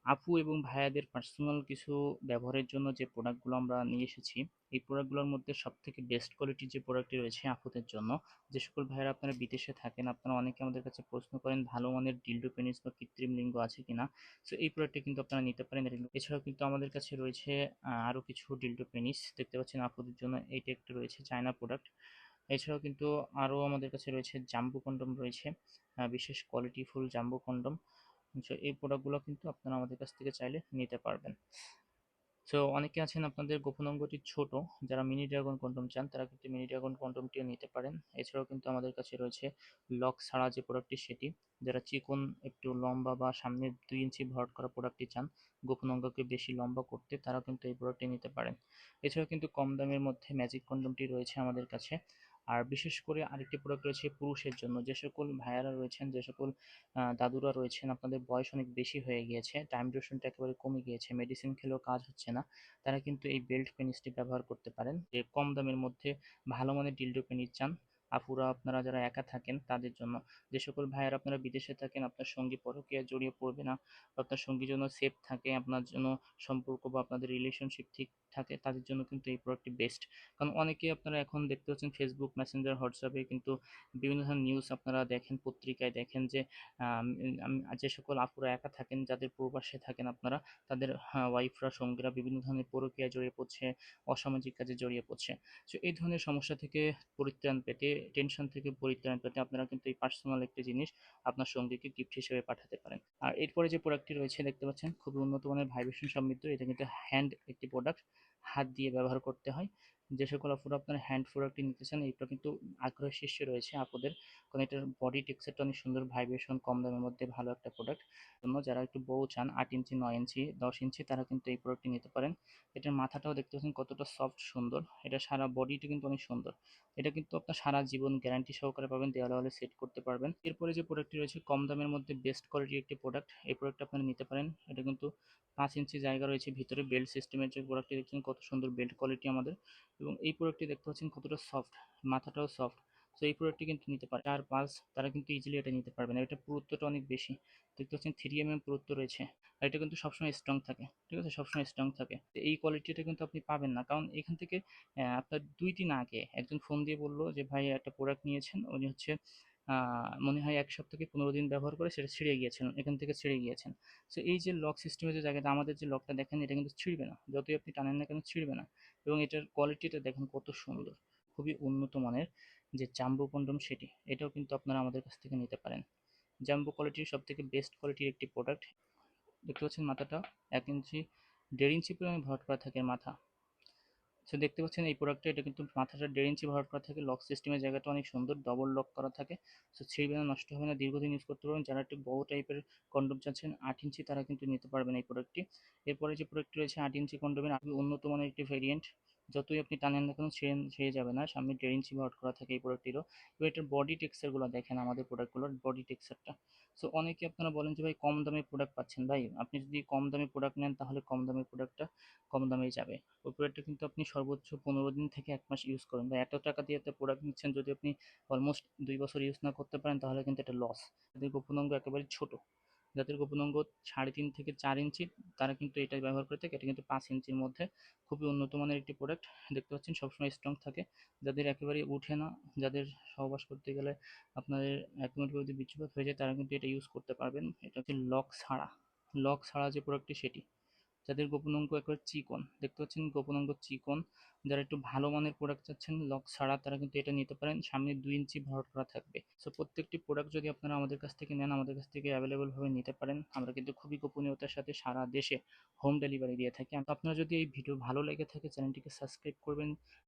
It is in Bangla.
আপু এবং ভাইয়াদের পার্সোনাল কিছু ব্যবহারের জন্য যে প্রোডাক্টগুলো আমরা নিয়ে এসেছি, এই প্রোডাক্টগুলোর মধ্যে সবথেকে বেস্ট কোয়ালিটির যে প্রোডাক্টটি রয়েছে আপুদের জন্য। যে সকল ভাইয়েরা আপনারা বিদেশে থাকেন, আপনারা অনেকে আমাদের কাছে প্রশ্ন করেন ভালো মানের ডিলডো পেনিস বা কৃত্রিম লিঙ্গ আছে কিনা। সো এই প্রোডাক্টটি কিন্তু আপনারা নিতে পারেন। এছাড়াও কিন্তু আমাদের কাছে রয়েছে আরও কিছু ডিলডো পেনিস দেখতে পাচ্ছেন আপুদের জন্য। এইটা একটা রয়েছে চায়না প্রোডাক্ট। এছাড়াও কিন্তু আরও আমাদের কাছে রয়েছে জাম্বো কন্ডম রয়েছে, বিশেষ কোয়ালিটিফুল জাম্বো কন্ডম। সো এই প্রোডাক্টগুলো কিন্তু আপনারা আমাদের কাছ থেকে চাইলে নিতে পারবেন। সো অনেকে আছেন আপনাদের গোপন অঙ্গটি ছোট, যারা মিনি ড্রাগন কন্ডম চান তারা কিন্তু মিনি ড্রাগন কন্ডমটিও নিতে পারেন। এছাড়াও কিন্তু আমাদের কাছে রয়েছে লক ছাড়া যে প্রোডাক্টটি সেটি, যারা চিকন একটু লম্বা বা সামনে 2 ইঞ্চি ভরাট করা প্রোডাক্টটি চান গোপন অঙ্গকে বেশি লম্বা করতে, তারা কিন্তু এই প্রোডাক্টটি নিতে পারেন। এছাড়াও কিন্তু কম দামের মধ্যে ম্যাজিক কন্ডমটি রয়েছে আমাদের কাছে। আর বিশেষ করে আরেকটি প্রোডাক্ট রয়েছে পুরুষের জন্য। যে সকল ভাইয়ারা রয়েছেন, যে সকল দাদুরা রয়েছেন, আপনাদের বয়স অনেক বেশি হয়ে গিয়েছে, টাইম ডিউরেশনটা একেবারে কমে গিয়েছে, মেডিসিন খেলেও কাজ হচ্ছে না, তারা কিন্তু এই বেল্ট পেনিসটি ব্যবহার করতে পারেন। যে কম দামের মধ্যে ভালো মানের ডিলডো পেনিস চান আপুরা, আপনারা যারা একা থাকেন তাদের জন্য। যে সকল ভাইয়েরা আপনারা বিদেশে থাকেন, আপনার সঙ্গী পরকীয়ায় জড়িয়ে পড়বে না, আপনার সঙ্গীর জন্য সেফ থাকে, আপনার জন্য সম্পর্ক বা আপনাদের রিলেশনশিপ ঠিক থাকে, তাদের জন্য কিন্তু এই প্রোডাক্টটি বেস্ট। কারণ অনেকেই আপনারা এখন দেখতে পাচ্ছেন ফেসবুক মেসেঞ্জার হোয়াটসঅ্যাপে কিন্তু বিভিন্ন ধরনের নিউজ আপনারা দেখেন, পত্রিকায় দেখেন যে যে সকল আপুরা একা থাকেন, যাদের প্রবাসে থাকেন আপনারা, তাদের ওয়াইফরা, সঙ্গীরা বিভিন্ন ধরনের পরকীয়ায় জড়িয়ে পড়ছে, অসামাজিক কাজে জড়িয়ে পড়ছে। সো এই ধরনের সমস্যা থেকে পরিত্রাণ পেতে, টেনশন থেকে পরিত্রাণ পেতে আপনারা কিন্তু এই পার্সোনাল একটি জিনিস আপনার সঙ্গীকে গিফট হিসেবে পাঠাতে পারেন। আর এরপরে যে প্রোডাক্টটি রয়েছে দেখতে পাচ্ছেন, খুবই উন্নত মানের ভাইব্রেশন সমৃদ্ধ। এটা কিন্তু হ্যান্ড একটি প্রোডাক্ট, হাত দিয়ে ব্যবহার করতে হয়। যে সকল আপুরা আপনার হ্যান্ড প্রোডাক্টটি নিতে চান, এটা কিন্তু আগ্রহ শীর্ষে রয়েছে আপুদের, কারণ এটার বডি টেক্সচারটা অনেক সুন্দর, ভাইব্রেশন, কম দামের মধ্যে ভালো একটা প্রোডাক্ট। জন্য যারা একটু বড় চান, 8 ইঞ্চি, 9 ইঞ্চি, 10 ইঞ্চি, তারা কিন্তু এই প্রোডাক্টটি নিতে পারেন। এটার মাথাটাও দেখতে পাচ্ছেন কতটা সফট সুন্দর, এটা সারা বডিটা কিন্তু অনেক সুন্দর। এটা কিন্তু আপনার সারা জীবন গ্যারান্টি সহকারে পাবেন, দেওয়ালে দেওয়ালে সেট করতে পারবেন। এরপরে যে প্রোডাক্টটি রয়েছে কম দামের মধ্যে বেস্ট কোয়ালিটির একটি প্রোডাক্ট, এই প্রোডাক্টটা আপনারা নিতে পারেন। এটা কিন্তু 5 ইঞ্চি জায়গা রয়েছে ভিতরে, বেল্ট সিস্টেমের যে প্রোডাক্টটি দেখছেন কত সুন্দর বেল্ট কোয়ালিটি আমাদের। এবং এই প্রোডাক্টটি দেখতে পাচ্ছেন কতটা সফট, মাথাটাও সফট। সো এই প্রোডাক্টটি কিন্তু নিতে পারে, আর পালস তারা কিন্তু ইজিলি এটা নিতে পারবে না, এটা পুরুত্বটা অনেক বেশি। দেখতে পাচ্ছেন 3 mm পুরুত্ব রয়েছে, আর এটা কিন্তু সবসময় স্ট্রং থাকে, ঠিক আছে, সবসময় স্ট্রং থাকে। তো এই কোয়ালিটিটা কিন্তু আপনি পাবেন না, কারণ এখান থেকে আপনার 2 দিন আগে একজন ফোন দিয়ে বললো যে ভাই একটা প্রোডাক্ট নিয়েছেন, উনি হচ্ছে মনে হয় 1 সপ্তাহ কি 15 দিন ব্যবহার করে সেটা ছিঁড়ে গিয়েছেন, এখান থেকে ছিঁড়ে গিয়েছেন। সো এই যে লক সিস্টেমের যে জায়গাটা, আমাদের যে লকটা দেখেন, এটা কিন্তু ছিঁড়বে না, যতই আপনি টানেন না কেন ছিঁড়বে না। এবং এটার কোয়ালিটিটা দেখেন কত সুন্দর, খুবই উন্নত মানের। যে জাম্বো কন্ডম সেটি, এটাও কিন্তু আপনারা আমাদের কাছ থেকে নিতে পারেন। জাম্বো কোয়ালিটির সব থেকে বেস্ট কোয়ালিটির একটি প্রোডাক্ট। দেখতে পাচ্ছেন মাথাটা 1 ইঞ্চি, 1.5 ইঞ্চি পরিমাণে ভরাট করা থাকে মাথা। সো দেখতে পাচ্ছেন এই প্রোডাক্টটা, এটা কিন্তু মাথাটা 1.5 ইঞ্চি ভরাট করা থাকে, লক সিস্টেমের জায়গাটা অনেক সুন্দর, ডবল লক করা থাকে। সো ছিঁড়বে না, নষ্ট হবে না, দীর্ঘদিন ইউজ করতে পারবেন। যারা একটু বড় টাইপের কন্ডম চাচ্ছেন 8 ইঞ্চি, তারা কিন্তু নিতে পারবেন এই প্রোডাক্টটি। এরপরে যে প্রোডাক্টটি রয়েছে 8 ইঞ্চি কন্ডোমের খুবই উন্নত মানের একটি ভেরিয়েন্ট, যতই আপনি টানেন না কেন ছেড়ে যাবে না, সামনে 1.5 ইঞ্চি ভরাট করা থাকে এই প্রোডাক্টটিরও। এবং এটার বডি টেক্সচারগুলো দেখেন, আমাদের প্রোডাক্টগুলোর বডি টেক্সচারটা। সো অনেকে আপনারা বলেন যে ভাই কম দামে প্রোডাক্ট পাচ্ছেন, ভাই আপনি যদি কম দামে প্রোডাক্ট নেন তাহলে কম দামের প্রোডাক্টটা কম দামেই যাবে। ওই প্রোডাক্টটা কিন্তু আপনি সর্বোচ্চ 15 দিন থেকে 1 মাস ইউজ করেন, বা এত টাকা দিয়ে একটা প্রোডাক্ট নিচ্ছেন, যদি আপনি অলমোস্ট 2 বছর ইউজ না করতে পারেন তাহলে কিন্তু এটা লস। যাদের গোপন অঙ্গ একেবারে ছোট, যাদের গোপন অঙ্গ 3.5 থেকে 4 ইঞ্চি, তারা কিন্তু এটা ব্যবহার করে থাকে। এটা কিন্তু 5 ইঞ্চির মধ্যে খুবই উন্নত মানের একটি প্রোডাক্ট। দেখতে পাচ্ছেন সবসময় স্ট্রং থাকে, যাদের একেবারে উঠে না, যাদের সহবাস করতে গেলে আপনাদের 1 মিনিট যদি বিচ্ছুপাত হয়ে যায়, তারা কিন্তু এটা ইউজ করতে পারবেন। এটা হচ্ছে লক ছাড়া যে প্রোডাক্টটি সেটি। যাদের গোপন অঙ্গ একেবারে চিকন, দেখতে পাচ্ছেন গোপন অঙ্গ চিকন, যারা একটু ভালো মানের প্রোডাক্ট চাচ্ছেন লক ছাড়া, তারা কিন্তু এটা নিতে পারেন, সামনে 2 ইঞ্চি ভরাট করা থাকবে। সো প্রত্যেকটি প্রোডাক্ট যদি আপনারা আমাদের কাছ থেকে নেন, আমাদের কাছ থেকে অ্যাভেলেবল ভাবে নিতে পারেন। আমরা কিন্তু খুবই গোপনীয়তার সাথে সারা দেশে হোম ডেলিভারি দিয়ে থাকি। আপনারা যদি এই ভিডিও ভালো লেগে থাকে, চ্যানেলটিকে সাবস্ক্রাইব করবেন,